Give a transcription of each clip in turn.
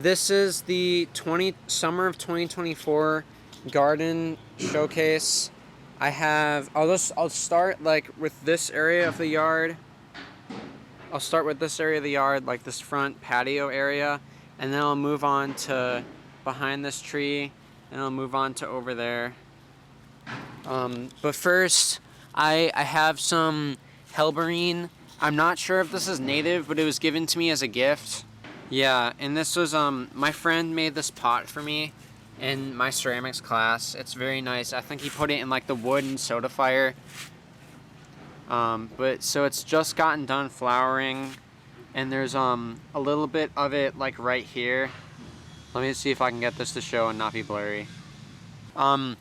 This is the summer of 2024 garden showcase. I'll start like with this area of the yard. I'll start with this area of the yard, like this front patio area, and then I'll move on to behind this tree, and I'll move on to over there. But first, I have some Helberine. I'm not sure if this is native, but it was given to me as a gift. Yeah, and this was, my friend made this pot for me in my ceramics class. It's very nice. I think he put it in like the wood and soda fire. But so it's just gotten done flowering, and there's a little bit of it like right here. Let me see if I can get this to show and not be blurry. And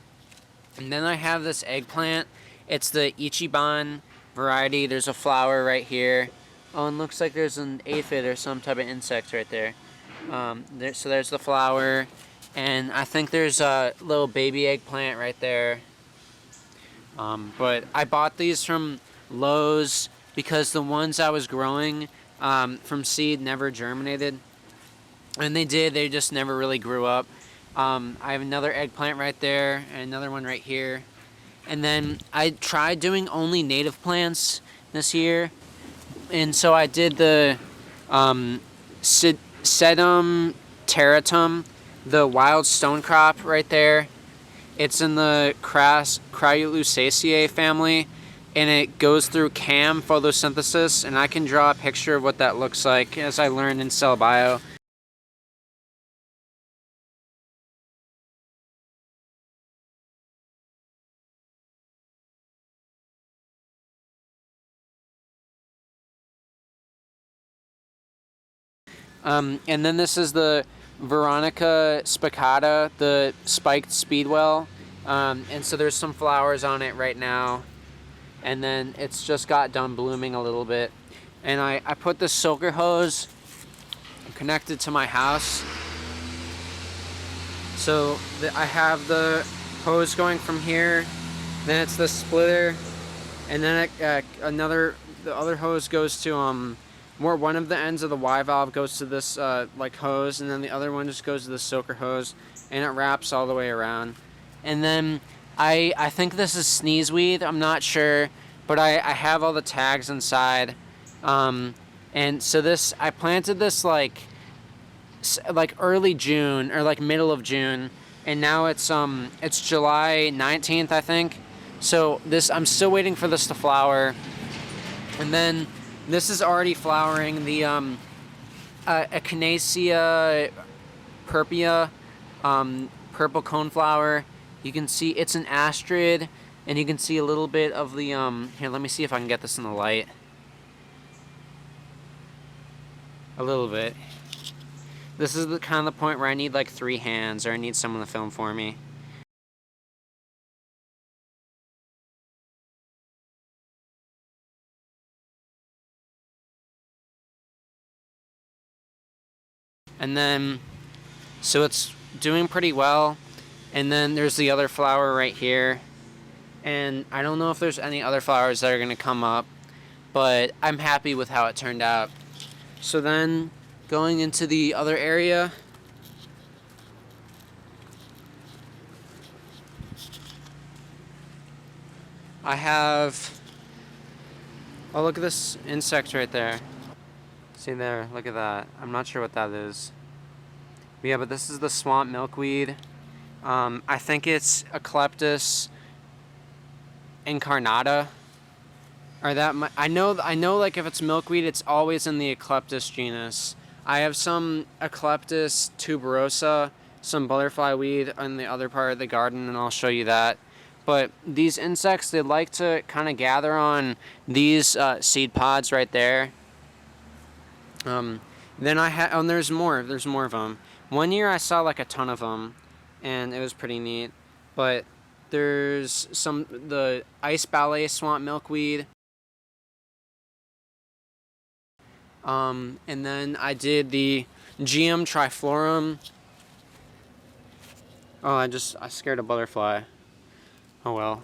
then I have this eggplant. It's the Ichiban variety. There's a flower right here. Oh, and looks like there's an aphid or some type of insect right there. So there's the flower, and I think there's a little baby eggplant right there. But I bought these from Lowe's because the ones I was growing from seed never germinated. And they just never really grew up. I have another eggplant right there, and another one right here. And then I tried doing only native plants this year. And so I did the Sedum terratum, the wild stone crop right there. It's in the Cryolusaceae family, and it goes through CAM photosynthesis, and I can draw a picture of what that looks like as I learned in cell bio. And then this is the Veronica spicata, the spiked speedwell. And so there's some flowers on it right now. And then it's just got done blooming a little bit. And I put the soaker hose connected to my house. So I have the hose going from here. Then it's the splitter. And then the other hose goes to one of the ends of the Y valve goes to this like hose, and then the other one just goes to the soaker hose, and it wraps all the way around. And then I think this is sneezeweed. I'm not sure, but I have all the tags inside. And so I planted this like early June or like middle of June, and now it's July 19th, I think. So I'm still waiting for this to flower, and then this is already flowering. The Echinacea purpura, purple coneflower. You can see it's an astrid, and you can see a little bit of the here, let me see if I can get this in the light. A little bit. This is the kind of the point where I need like 3 hands, or I need someone to film for me. And then, so it's doing pretty well. And then there's the other flower right here. And I don't know if there's any other flowers that are going to come up, but I'm happy with how it turned out. So then, going into the other area, I have, oh, look at this insect right there. See there, look at that. I'm not sure what that is. But yeah, but this is the swamp milkweed. I think it's Ecleptus incarnata. Or that I know like if it's milkweed, it's always in the Ecleptus genus. I have some Ecleptus tuberosa, some butterfly weed on the other part of the garden, and I'll show you that. But these insects, they like to kind of gather on these seed pods right there. Then there's more of them. One year I saw like a ton of them, and it was pretty neat. But there's the ice ballet swamp milkweed. And then I did the Geum triflorum. Oh, I scared a butterfly. Oh well.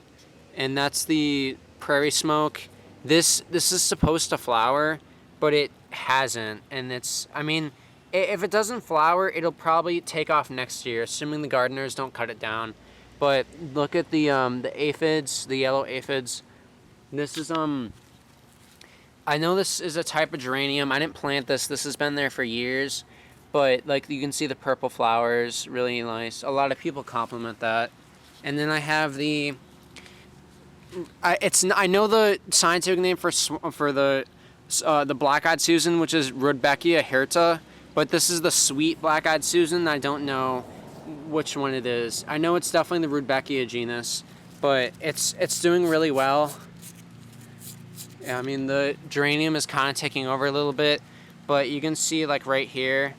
And that's the prairie smoke. This is supposed to flower, but it hasn't, and if it doesn't flower, it'll probably take off next year, assuming the gardeners don't cut it down. But look at the aphids, the yellow aphids. This is I know this is a type of geranium. I didn't plant this. This has been there for years, but like you can see the purple flowers, really nice. A lot of people compliment that. And then I have the I know the scientific name for the black-eyed Susan, which is Rudbeckia hirta, but this is the sweet black-eyed Susan. I don't know which one it is. I know it's definitely the Rudbeckia genus, but it's doing really well. Yeah, I mean the geranium is kind of taking over a little bit, but you can see like right here,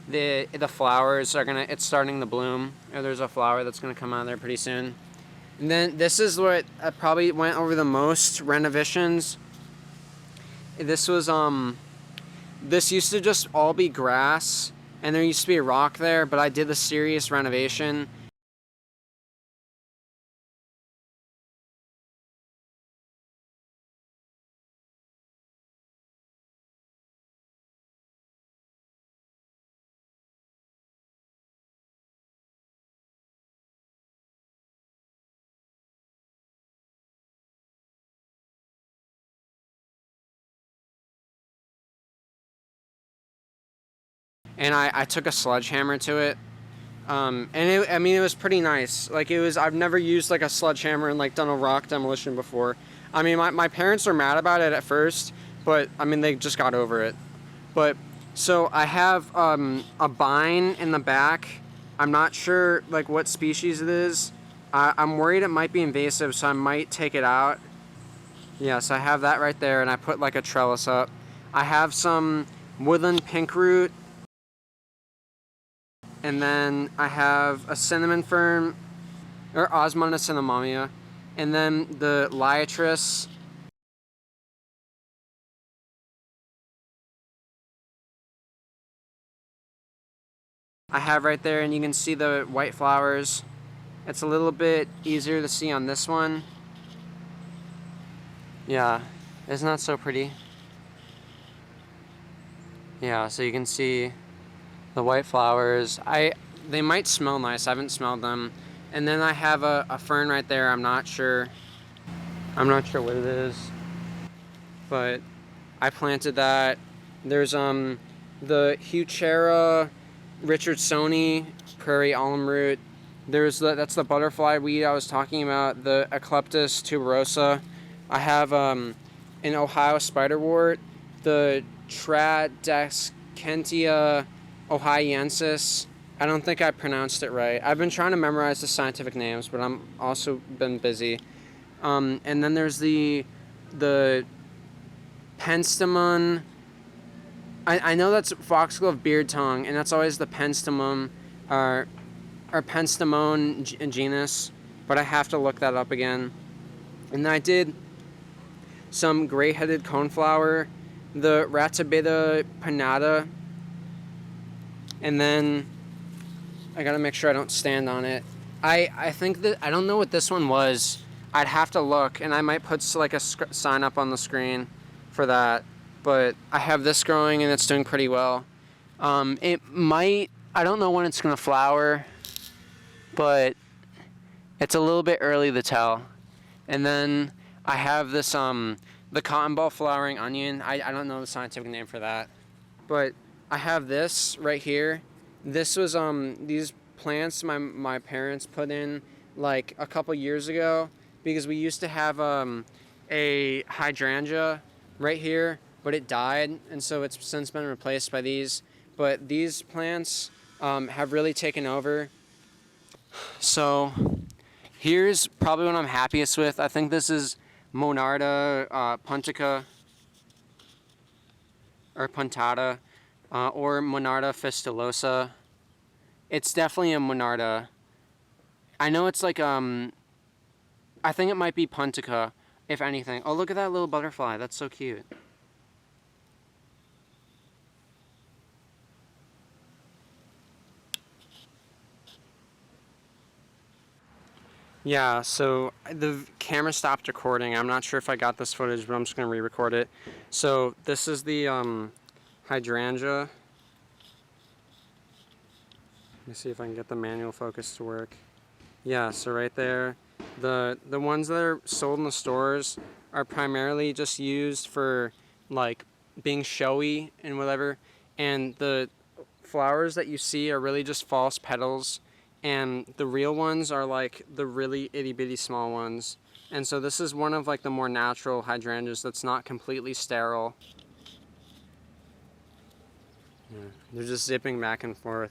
the flowers are it's starting to bloom. Or there's a flower that's gonna come out there pretty soon. And then this is what I probably went over the most renovations. This was this used to just all be grass, and there used to be a rock there, but I did a serious renovation. And I took a sledgehammer to it. And I mean, it was pretty nice. Like I've never used like a sledgehammer and like done a rock demolition before. I mean, my parents were mad about it at first, but I mean, they just got over it. But, so I have a vine in the back. I'm not sure like what species it is. I'm worried it might be invasive, so I might take it out. Yes, I have that right there, and I put like a trellis up. I have some woodland pinkroot. And then I have a cinnamon fern, or Osmunda cinnamomea, and then the liatris. I have right there, and you can see the white flowers. It's a little bit easier to see on this one. Yeah, it's not so pretty. Yeah, so you can see the white flowers. They might smell nice. I haven't smelled them. And then I have a fern right there. I'm not sure what it is, but I planted that. There's the Heuchera richardsoni prairie alum root. That's the butterfly weed I was talking about, the Ecleptus tuberosa. I have an Ohio spiderwort, the Tradescantia ohioensis. I don't think I pronounced it right. I've been trying to memorize the scientific names, but I'm also been busy. And then there's the penstemon. I know that's foxglove beard tongue, and that's always the penstemon or penstemon genus, but I have to look that up again. And then I did some gray-headed coneflower, the Ratibida pinnata. And then I gotta make sure I don't stand on it. I think that I don't know what this one was. I'd have to look, and I might put like a sign up on the screen for that. But I have this growing, and it's doing pretty well. It might. I don't know when it's gonna flower, but it's a little bit early to tell. And then I have this the cotton ball flowering onion. I don't know the scientific name for that, but I have this right here. This was these plants my parents put in like a couple years ago, because we used to have a hydrangea right here, but it died, and so it's since been replaced by these. But these plants have really taken over. So here's probably what I'm happiest with. I think this is Monarda puntica or puntata. Or Monarda fistulosa. It's definitely a Monarda. I know it's like I think it might be puntica, if anything. Oh, look at that little butterfly. That's so cute. Yeah, so the camera stopped recording. I'm not sure if I got this footage, but I'm just gonna re-record it. So this is the hydrangea. Let me see if I can get the manual focus to work. Yeah, so right there. The ones that are sold in the stores are primarily just used for like being showy and whatever. And the flowers that you see are really just false petals. And the real ones are like the really itty bitty small ones. And so this is one of like the more natural hydrangeas that's not completely sterile. Yeah, they're just zipping back and forth.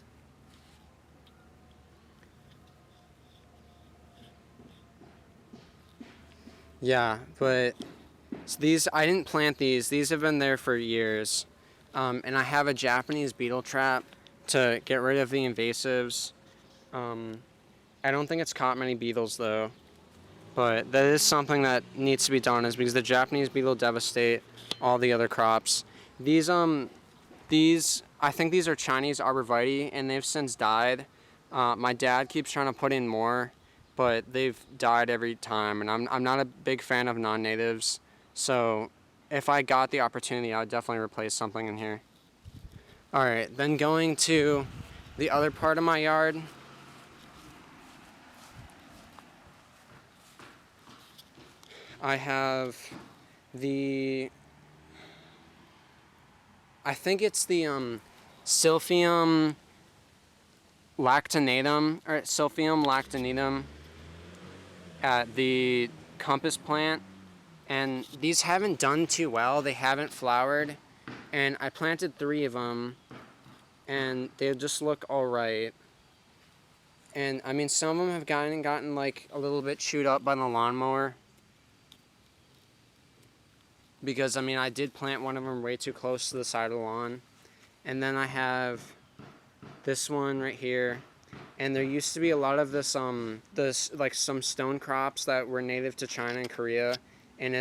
Yeah, but so these, I didn't plant these. These have been there for years. And I have a Japanese beetle trap to get rid of the invasives. I don't think it's caught many beetles though. But that is something that needs to be done, is because the Japanese beetle devastate all the other crops. These, I think these are Chinese arborvitae, and they've since died. My dad keeps trying to put in more, but they've died every time, and I'm not a big fan of non-natives. So if I got the opportunity, I would definitely replace something in here. Alright, then going to the other part of my yard. I have I think it's the Silphium lactinatum, or Silphium lactinatum at the Compass plant. And these haven't done too well. They haven't flowered. And I planted 3 of them, and they just look alright. And I mean, some of them have gotten like a little bit chewed up by the lawnmower. Because, I mean, I did plant one of them way too close to the side of the lawn. And then I have this one right here. And there used to be a lot of this like some stone crops that were native to China and Korea. And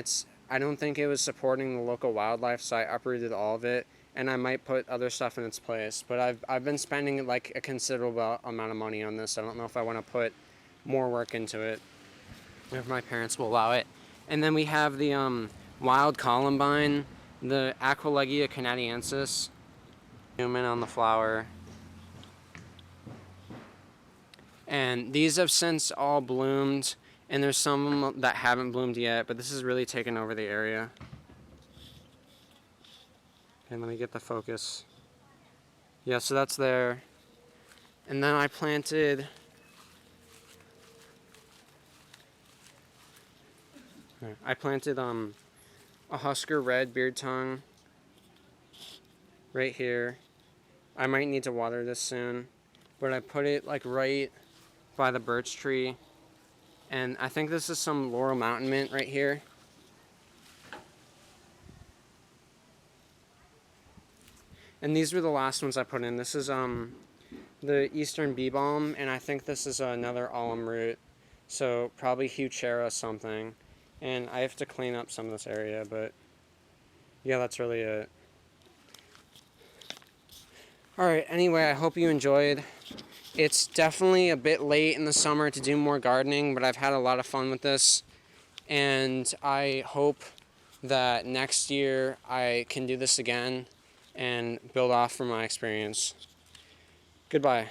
I don't think it was supporting the local wildlife, so I uprooted all of it. And I might put other stuff in its place. But I've been spending like a considerable amount of money on this. I don't know if I want to put more work into it, if my parents will allow it. And then we have the wild columbine, the Aquilegia canadiensis. Zoom in on the flower. And these have since all bloomed, and there's some of them that haven't bloomed yet, but this has really taken over the area. And let me get the focus. Yeah, so that's there. And then I planted a Husker red beard tongue right here. I might need to water this soon, but I put it like right by the birch tree. And I think this is some Laurel Mountain Mint right here. And these were the last ones I put in. This is the Eastern Bee Balm, and I think this is another alum root. So probably Heuchera something. And I have to clean up some of this area, but yeah, that's really it. Alright, anyway, I hope you enjoyed. It's definitely a bit late in the summer to do more gardening, but I've had a lot of fun with this. And I hope that next year I can do this again and build off from my experience. Goodbye.